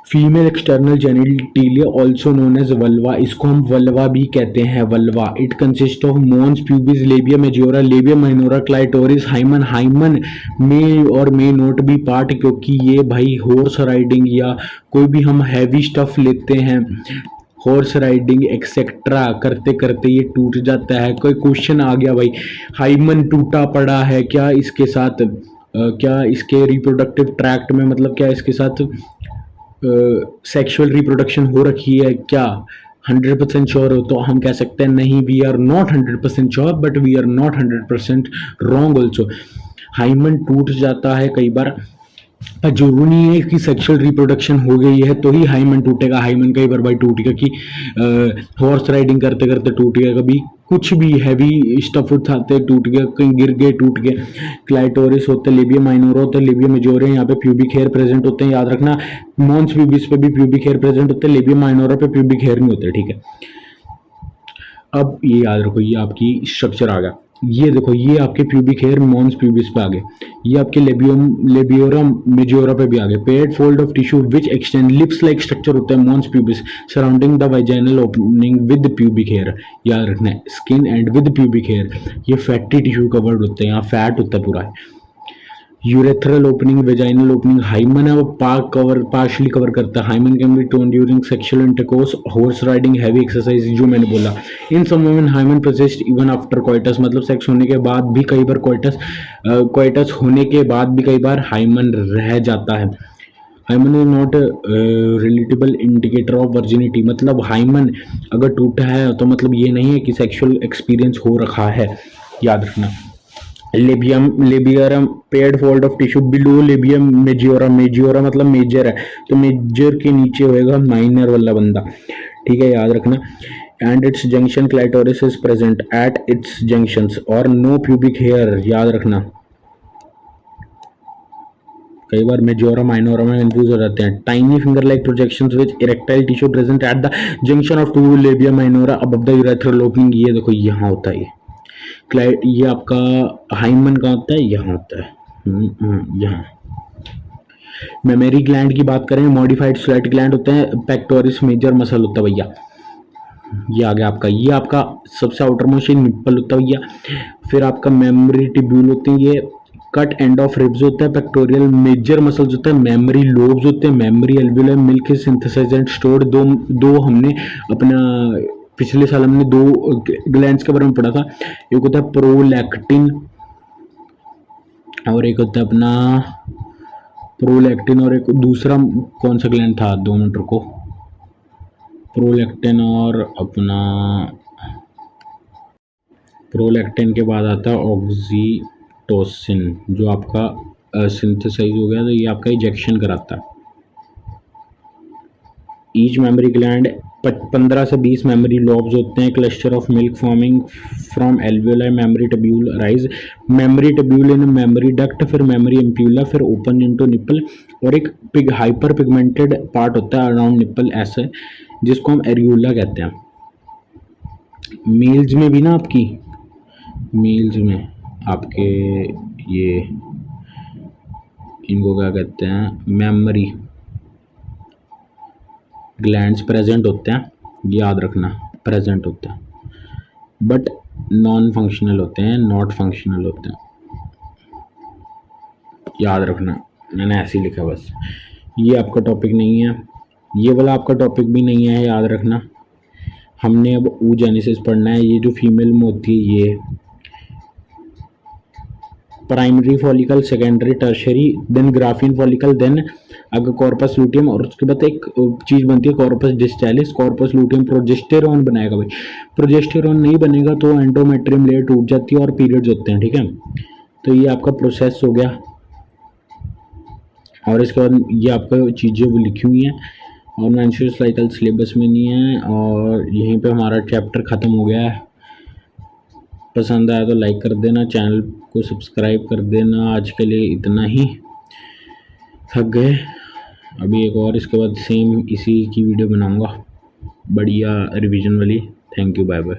Female external genitalia also known as vulva, इसको हम वल्वा भी कहते हैं, vulva. It consist of mons, pubis, labia majora, labia minora, clitoris, hymen. Hymen में और मे नोट बी पार्ट, क्योंकि ये भाई हॉर्स राइडिंग या कोई भी हम हैवी स्टफ लेते हैं, हॉर्स राइडिंग एक्सेट्रा करते करते ये टूट जाता है। कोई क्वेश्चन आ गया भाई, हाइमन टूटा पड़ा है, क्या इसके साथ क्या इसके रिप्रोडक्टिव ट्रैक्ट में, मतलब क्या इसके साथ सेक्सुअल रिप्रोडक्शन हो रखी है क्या, 100% श्योर हो, तो हम कह सकते हैं नहीं, we are not 100% sure, but we are not 100% wrong also. Hymen टूट जाता है कई बार पर जरूरी नहीं है कि सेक्सुअल रिप्रोडक्शन हो गई है तो ही हाइमन टूटेगा। हाइमन कई बार भाई टूट गया कि हॉर्स राइडिंग करते करते टूट गया, कभी कुछ भी हैवी स्टफ उठाते टूट गया, कहीं गिर गए टूट गए। क्लाइटोरिस होते हैं, लेबिया माइनोरा होता है, लेबिया मेजोरिया, यहाँ पे प्यूबिक हेयर प्रेजेंट होते हैं, याद रखना। मॉन्स प्यूबिस पे भी प्यूबिक हेयर प्रेजेंट होते हैं, लेबिया माइनोरा पे प्यूबिक हेयर नहीं होते, ठीक है। अब ये याद रखो, ये आपकी स्ट्रक्चर आ गया। ये देखो, ये आपके प्यूबिक हेयर मॉन्स प्यूबिस पे आ गए। ये आपके लेबियम लेबियोरम मेजोरा पे भी आ गए। Paired fold of tissue which extend lips like structure होता है mons pubis surrounding the vaginal opening with pubic hair. याद रखना है, skin and with pubic hair. ये फैटी टिश्यू कवर्ड होते हैं, यहाँ फैट होता है पूरा। Urethral opening, vaginal opening, hymen है वो पार्शली कवर करता है। Hymen can be torn during sexual intercourse, horse riding, heavy exercise, जो मैंने बोला। In some women hymen persist even after coitus, मतलब सेक्स होने के बाद भी कई बार कोइटस होने के बाद भी कई बार हाइमन रह जाता है। Hymen is not relatable indicator of virginity, मतलब हाइमन अगर टूटा है तो मतलब ये नहीं है कि सेक्सुअल एक्सपीरियंस हो रखा है, याद रखना। Labium labiorum paired fold of tissue below labium majora, majora मतलब मेजर है, तो मेजर के नीचे होएगा माइनर वाला बंदा, ठीक है, याद रखना। And its junction clitoris is present at its junctions और नो प्यूबिक हेयर, याद रखना। कई बार मेजोरा माइनोरा में कंफ्यूज हो जाते हैं। Tiny finger like projections with erectile tissue present at the junction of two labia minora above the urethral opening. ये देखो यहाँ होता है ये आपका हाइमन कहाँ होता है, यहाँ होता है, यहाँ। मेमरी ग्लैंड की बात करें, मॉडिफाइड स्वेट ग्लैंड होते हैं, पेक्टोरिस मेजर मसल होता है भैया। ये आ गया आपका, ये आपका सबसे आउटर मोस्ट निप्पल होता है भैया। फिर आपका मेमोरी टिब्यूल होते हैं, ये कट एंड ऑफ रिब्स होता है। पेक्टोरियल मेजर मसल्स होते हैं, मेमोरी लोब्स होते हैं, memory alveolar milk synthesized and stored. दो दो हमने अपना पिछले साल हमने दो ग्लैंड्स के बारे में पढ़ा था। एक होता है प्रोलैक्टिन और एक होता है अपना प्रोलैक्टिन, और एक दूसरा कौन सा ग्लैंड था, 2 मिनट रुको। प्रोलैक्टिन और अपना प्रोलैक्टिन के बाद आता है ऑक्सीटोसिन, जो आपका सिंथेसाइज हो गया तो ये आपका इजेक्शन कराता है। ईच मेमोरी ग्लैंड 15 से 20 मेमोरी लॉब्स होते हैं। Cluster of milk forming from alveoli memory tubule rise, memory tubule in memory duct, फिर मेमोरी एम्प्यूला, फिर ओपन इनटू निप्पल, और एक हाइपर पिगमेंटेड पार्ट होता है अराउंड निप्पल ऐसे, जिसको हम एरियोला कहते हैं। मेल्स में भी ना आपकी मेल्स में आपके ये इनको क्या कहते हैं, मेमोरी ग्लैंड्स प्रेजेंट होते हैं, याद रखना, प्रेजेंट होते हैं बट नॉन फंक्शनल होते हैं, नॉट फंक्शनल होते हैं, याद रखना। मैंने ऐसे ही लिखा बस। ये आपका टॉपिक नहीं है, ये वाला आपका टॉपिक भी नहीं है, याद रखना। हमने अब oogenesis पढ़ना है। ये जो फीमेल में होती है ये primary follicle, secondary, tertiary, then graafian follicle, then अगर कॉर्पस लूटियम, और उसके बाद एक चीज़ बनती है कॉर्पस डिस्टाइलिस। कॉर्पस लूटियम प्रोजेस्टेरोन बनाएगा भाई, प्रोजेस्टेरोन नहीं बनेगा तो एंडोमेट्रियम लेयर टूट जाती है और पीरियड्स होते हैं, ठीक है। तो ये आपका प्रोसेस हो गया, और इसके बाद ये आपका चीज़ें वो लिखी हुई हैं, और मेंस्ट्रुअल साइकिल सिलेबस में नहीं है, और यहीं पे हमारा चैप्टर ख़त्म हो गया है। पसंद आया तो लाइक कर देना, चैनल को सब्सक्राइब कर देना। आज के लिए इतना ही, थक गए। अभी एक और इसके बाद सेम इसी की वीडियो बनाऊंगा, बढ़िया रिवीजन वाली। Thank you, bye bye.